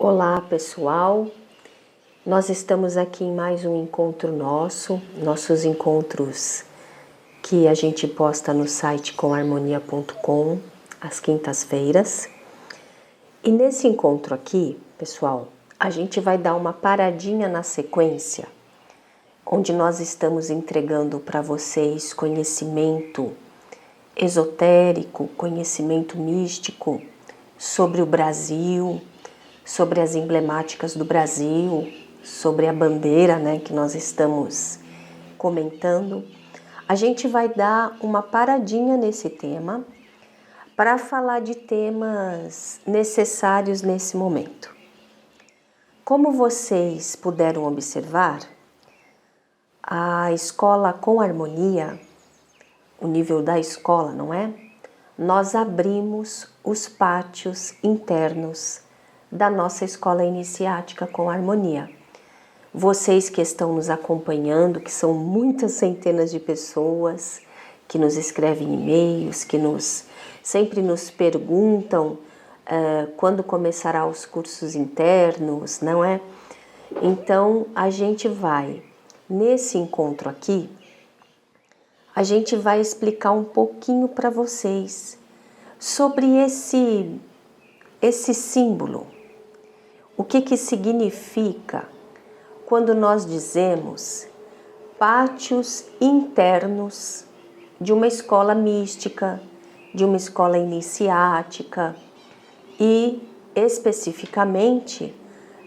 Olá pessoal, nós estamos aqui em mais um encontro nossos encontros que a gente posta no site comharmonia.com às quintas-feiras. E nesse encontro aqui, pessoal, a gente vai dar uma paradinha na sequência, onde nós estamos entregando para vocês conhecimento esotérico, conhecimento místico sobre o Brasil, sobre as emblemáticas do Brasil, sobre a bandeira, que nós estamos comentando. A gente vai dar uma paradinha nesse tema para falar de temas necessários nesse momento. Como vocês puderam observar, a escola com harmonia, o nível da escola, não é? Nós abrimos os pátios internos da nossa escola iniciática com harmonia. Vocês que estão nos acompanhando, que são muitas centenas de pessoas que nos escrevem e-mails, que sempre nos perguntam quando começará os cursos internos, não é? Então, a gente vai, nesse encontro aqui, a gente vai explicar um pouquinho para vocês sobre esse símbolo. O que significa quando nós dizemos pátios internos de uma escola mística, de uma escola iniciática e especificamente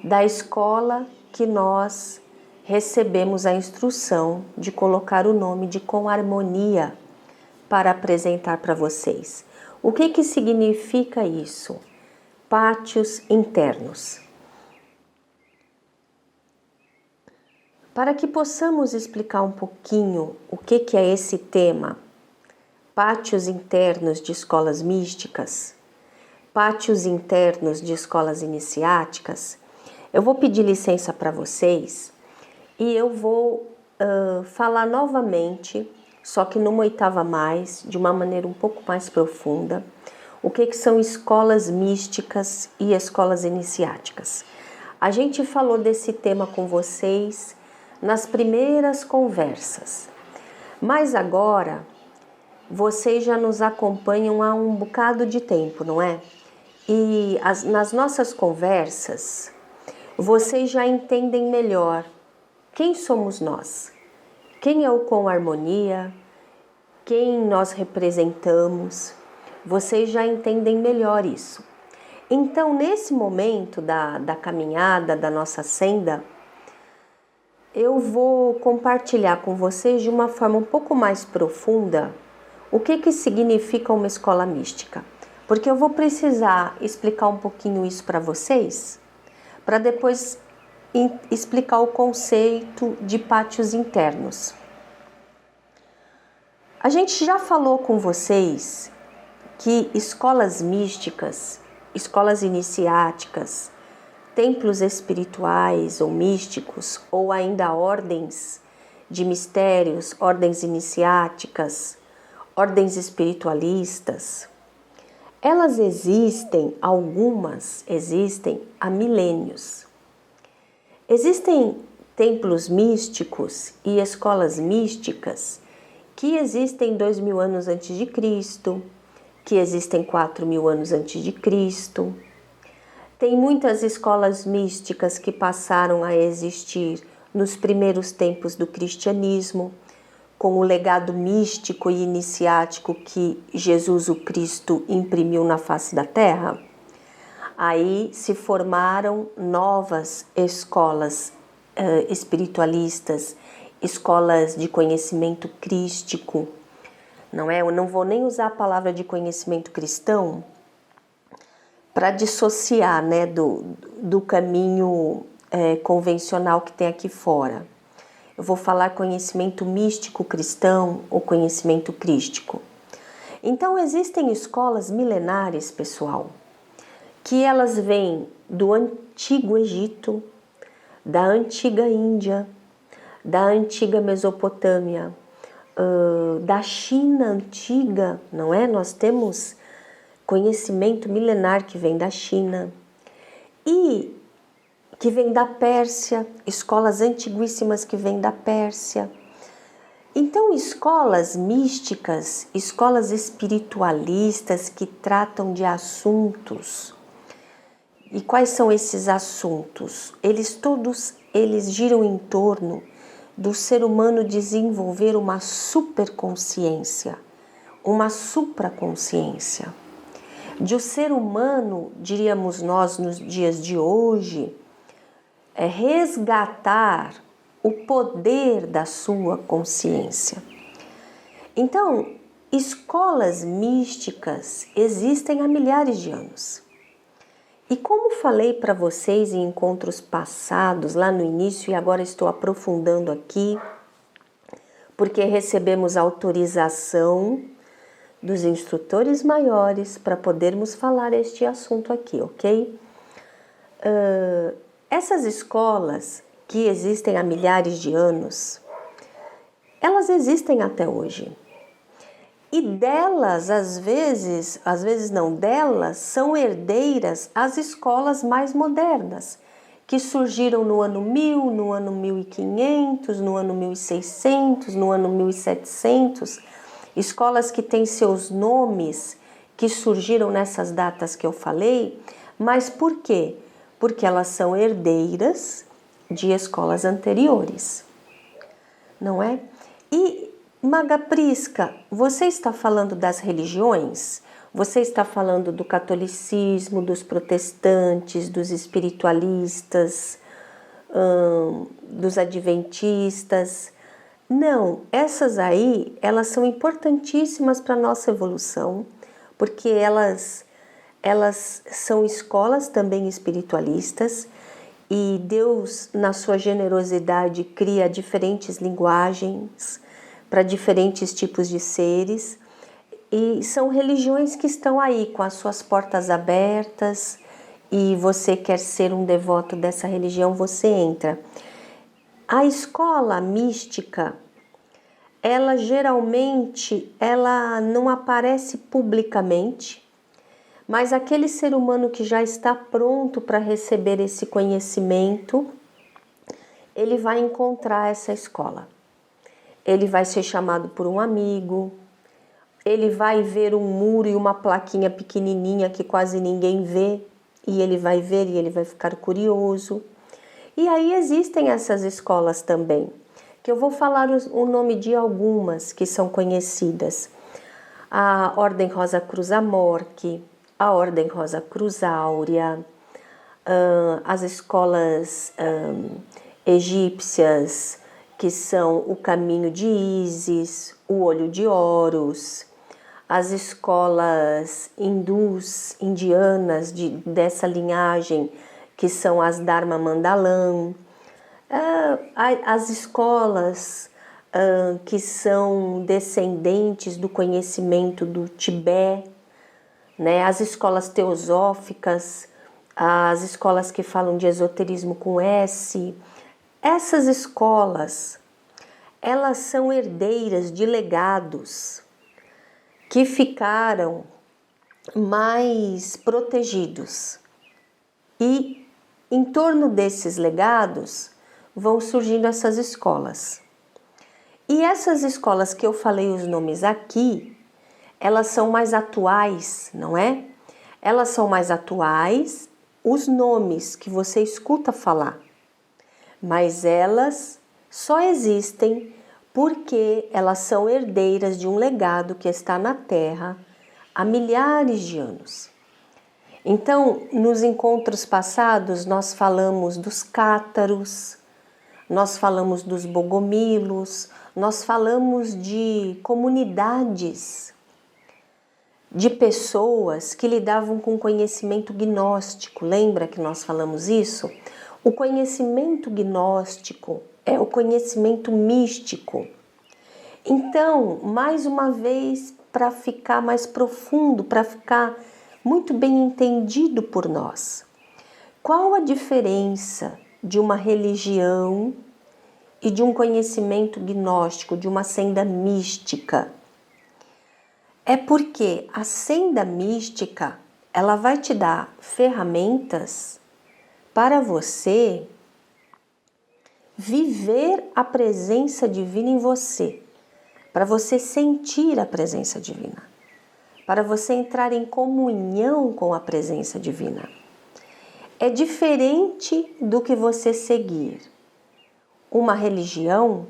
da escola que nós recebemos a instrução de colocar o nome de Com Harmonia para apresentar para vocês. O que significa isso? Pátios internos. Para que possamos explicar um pouquinho o que é esse tema, pátios internos de escolas místicas, pátios internos de escolas iniciáticas, eu vou pedir licença para vocês e eu vou falar novamente, só que numa oitava mais, de uma maneira um pouco mais profunda, o que são escolas místicas e escolas iniciáticas. A gente falou desse tema com vocês nas primeiras conversas, mas agora vocês já nos acompanham há um bocado de tempo, não é? E nas nossas conversas, vocês já entendem melhor quem somos nós, quem é o Com Harmonia, quem nós representamos, vocês já entendem melhor isso. Então, nesse momento da caminhada, da nossa senda, eu vou compartilhar com vocês de uma forma um pouco mais profunda o que significa uma escola mística. Porque eu vou precisar explicar um pouquinho isso para vocês, para depois explicar o conceito de pátios internos. A gente já falou com vocês que escolas místicas, escolas iniciáticas, templos espirituais ou místicos, ou ainda ordens de mistérios, ordens iniciáticas, ordens espiritualistas, elas existem, algumas existem há milênios. Existem templos místicos e escolas místicas que existem 2000 anos antes de Cristo, que existem 4000 anos antes de Cristo. Tem muitas escolas místicas que passaram a existir nos primeiros tempos do cristianismo, com o legado místico e iniciático que Jesus o Cristo imprimiu na face da terra. Aí se formaram novas escolas espiritualistas, escolas de conhecimento crístico, não é? Eu não vou nem usar a palavra de conhecimento cristão para dissociar, do caminho convencional que tem aqui fora. Eu vou falar conhecimento místico cristão ou conhecimento crístico. Então, existem escolas milenares, pessoal, que elas vêm do antigo Egito, da antiga Índia, da antiga Mesopotâmia, da China antiga, não é? Nós temos conhecimento milenar que vem da China. E que vem da Pérsia, escolas antiguíssimas que vêm da Pérsia. Então, escolas místicas, escolas espiritualistas que tratam de assuntos. E quais são esses assuntos? Eles giram em torno do ser humano desenvolver uma superconsciência, uma supraconsciência. De o ser humano, diríamos nós nos dias de hoje, resgatar o poder da sua consciência. Então, escolas místicas existem há milhares de anos. E como falei para vocês em encontros passados, lá no início, e agora estou aprofundando aqui, porque recebemos autorização dos instrutores maiores para podermos falar este assunto aqui, ok? Essas escolas que existem há milhares de anos, elas existem até hoje. E delas, às vezes não, delas são herdeiras as escolas mais modernas, que surgiram no ano 1000, no ano 1500, no ano 1600, no ano 1700, escolas que têm seus nomes, que surgiram nessas datas que eu falei, mas por quê? Porque elas são herdeiras de escolas anteriores, não é? E Maga Prisca, você está falando das religiões? Você está falando do catolicismo, dos protestantes, dos espiritualistas, dos adventistas? Não, essas aí, elas são importantíssimas para a nossa evolução, porque elas são escolas também espiritualistas e Deus, na sua generosidade, cria diferentes linguagens para diferentes tipos de seres, e são religiões que estão aí com as suas portas abertas, e você quer ser um devoto dessa religião, você entra. A escola mística, ela geralmente não aparece publicamente, mas aquele ser humano que já está pronto para receber esse conhecimento, ele vai encontrar essa escola. Ele vai ser chamado por um amigo, ele vai ver um muro e uma plaquinha pequenininha que quase ninguém vê, e ele vai ver e ele vai ficar curioso. E aí existem essas escolas também, que eu vou falar o nome de algumas que são conhecidas. A Ordem Rosa Cruz Amorque, a Ordem Rosa Cruz Áurea, as escolas egípcias, que são o Caminho de Ísis, o Olho de Horus, as escolas hindus, indianas dessa linhagem, que são as Dharma Mandalam, as escolas que são descendentes do conhecimento do Tibete, né? As escolas teosóficas, as escolas que falam de esoterismo com S. Essas escolas, elas são herdeiras de legados que ficaram mais protegidos. E em torno desses legados vão surgindo essas escolas. E essas escolas que eu falei os nomes aqui, elas são mais atuais, não é? Elas são mais atuais, os nomes que você escuta falar. Mas elas só existem porque elas são herdeiras de um legado que está na Terra há milhares de anos. Então, nos encontros passados, nós falamos dos cátaros, nós falamos dos bogomilos, nós falamos de comunidades, de pessoas que lidavam com conhecimento gnóstico. Lembra que nós falamos isso? O conhecimento gnóstico é o conhecimento místico. Então, mais uma vez, para ficar mais profundo, para ficar muito bem entendido por nós, qual a diferença de uma religião e de um conhecimento gnóstico, de uma senda mística? É porque a senda mística, ela vai te dar ferramentas para você viver a presença divina em você, para você sentir a presença divina, para você entrar em comunhão com a presença divina. É diferente do que você seguir uma religião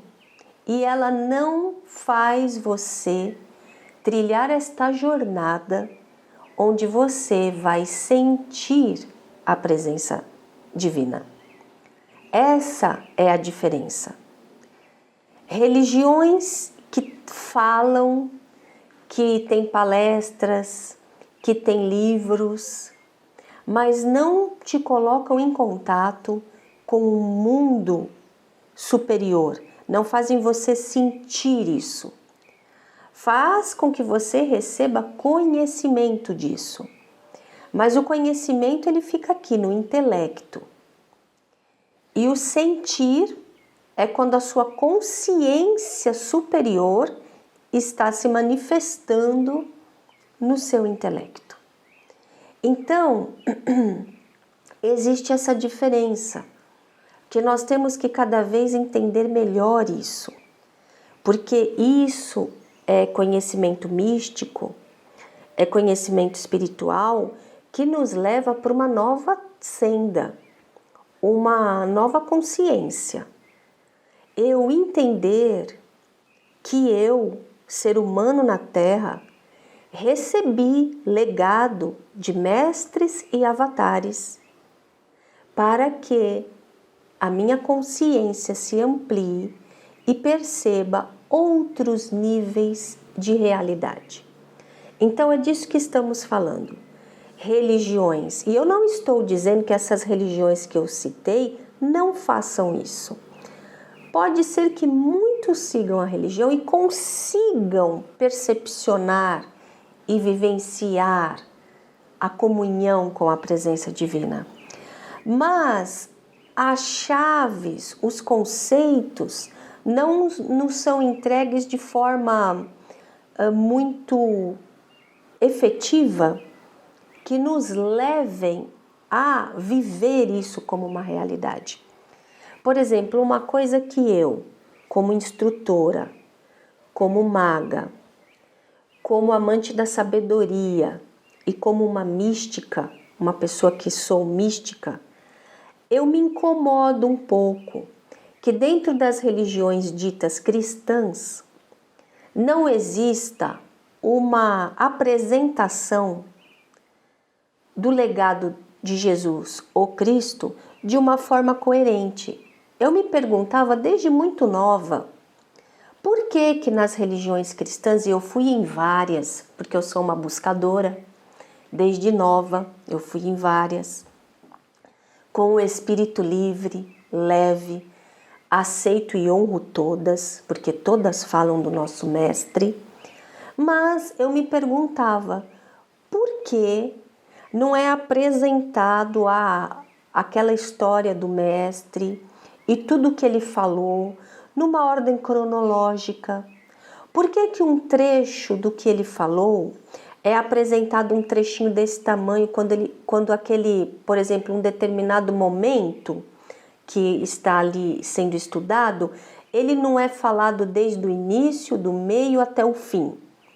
e ela não faz você trilhar esta jornada onde você vai sentir a presença divina. Essa é a diferença. Religiões que falam, que tem palestras, que tem livros, mas não te colocam em contato com o mundo superior, não fazem você sentir isso. Faz com que você receba conhecimento disso. Mas o conhecimento ele fica aqui no intelecto. E o sentir é quando a sua consciência superior está se manifestando no seu intelecto. Então, existe essa diferença, que nós temos que cada vez entender melhor isso, porque isso é conhecimento místico, é conhecimento espiritual que nos leva para uma nova senda, uma nova consciência. Eu entender que eu, ser humano na Terra, recebi legado de mestres e avatares para que a minha consciência se amplie e perceba outros níveis de realidade. Então é disso que estamos falando. Religiões. E eu não estou dizendo que essas religiões que eu citei não façam isso. Pode ser que muitos sigam a religião e consigam percepcionar e vivenciar a comunhão com a presença divina. Mas as chaves, os conceitos não nos são entregues de forma muito efetiva que nos levem a viver isso como uma realidade. Por exemplo, uma coisa que eu, como instrutora, como maga, como amante da sabedoria e como uma mística, uma pessoa que sou mística, eu me incomodo um pouco que dentro das religiões ditas cristãs não exista uma apresentação do legado de Jesus, o Cristo, de uma forma coerente. Eu me perguntava desde muito nova, por que nas religiões cristãs, e eu fui em várias, porque eu sou uma buscadora, desde nova eu fui em várias, com o espírito livre, leve, aceito e honro todas, porque todas falam do nosso mestre, mas eu me perguntava, por que não é apresentado aquela história do mestre e tudo que ele falou numa ordem cronológica? Por que um trecho do que ele falou é apresentado um trechinho desse tamanho quando aquele, por exemplo, um determinado momento que está ali sendo estudado, ele não é falado desde o início, do meio até o fim.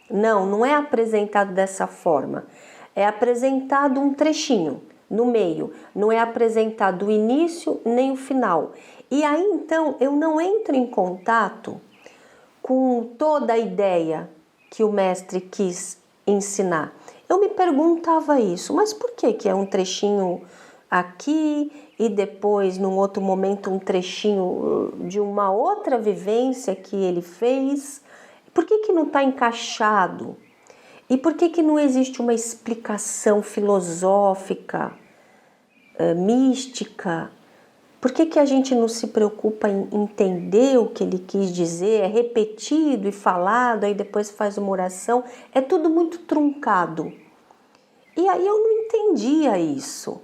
Não é apresentado dessa forma. É apresentado um trechinho no meio, não é apresentado o início nem o final. E aí então eu não entro em contato com toda a ideia que o mestre quis ensinar. Eu me perguntava isso, mas por que é um trechinho aqui e depois num outro momento um trechinho de uma outra vivência que ele fez? Por que não está encaixado? E por que não existe uma explicação filosófica, mística? Por que a gente não se preocupa em entender o que ele quis dizer? É repetido e falado, aí depois faz uma oração. É tudo muito truncado. E aí eu não entendia isso.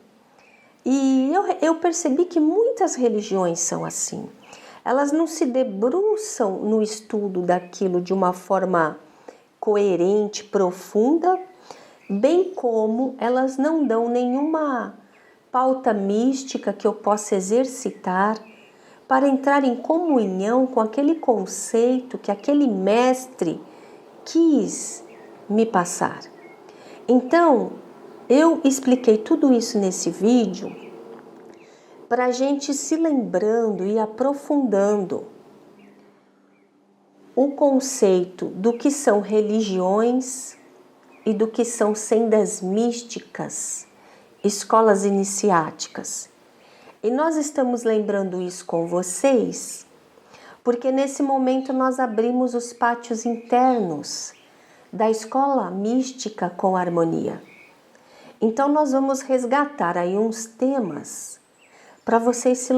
E eu percebi que muitas religiões são assim. Elas não se debruçam no estudo daquilo de uma forma coerente, profunda, bem como elas não dão nenhuma pauta mística que eu possa exercitar para entrar em comunhão com aquele conceito que aquele mestre quis me passar. Então, eu expliquei tudo isso nesse vídeo para a gente se lembrando e aprofundando o conceito do que são religiões e do que são sendas místicas, escolas iniciáticas. E nós estamos lembrando isso com vocês porque nesse momento nós abrimos os pátios internos da escola mística com harmonia. Então nós vamos resgatar aí uns temas para vocês se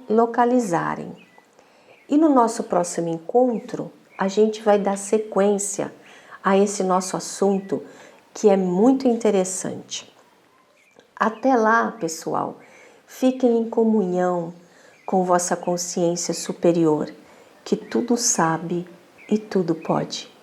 localizarem. E no nosso próximo encontro, a gente vai dar sequência a esse nosso assunto que é muito interessante. Até lá, pessoal, fiquem em comunhão com vossa consciência superior, que tudo sabe e tudo pode.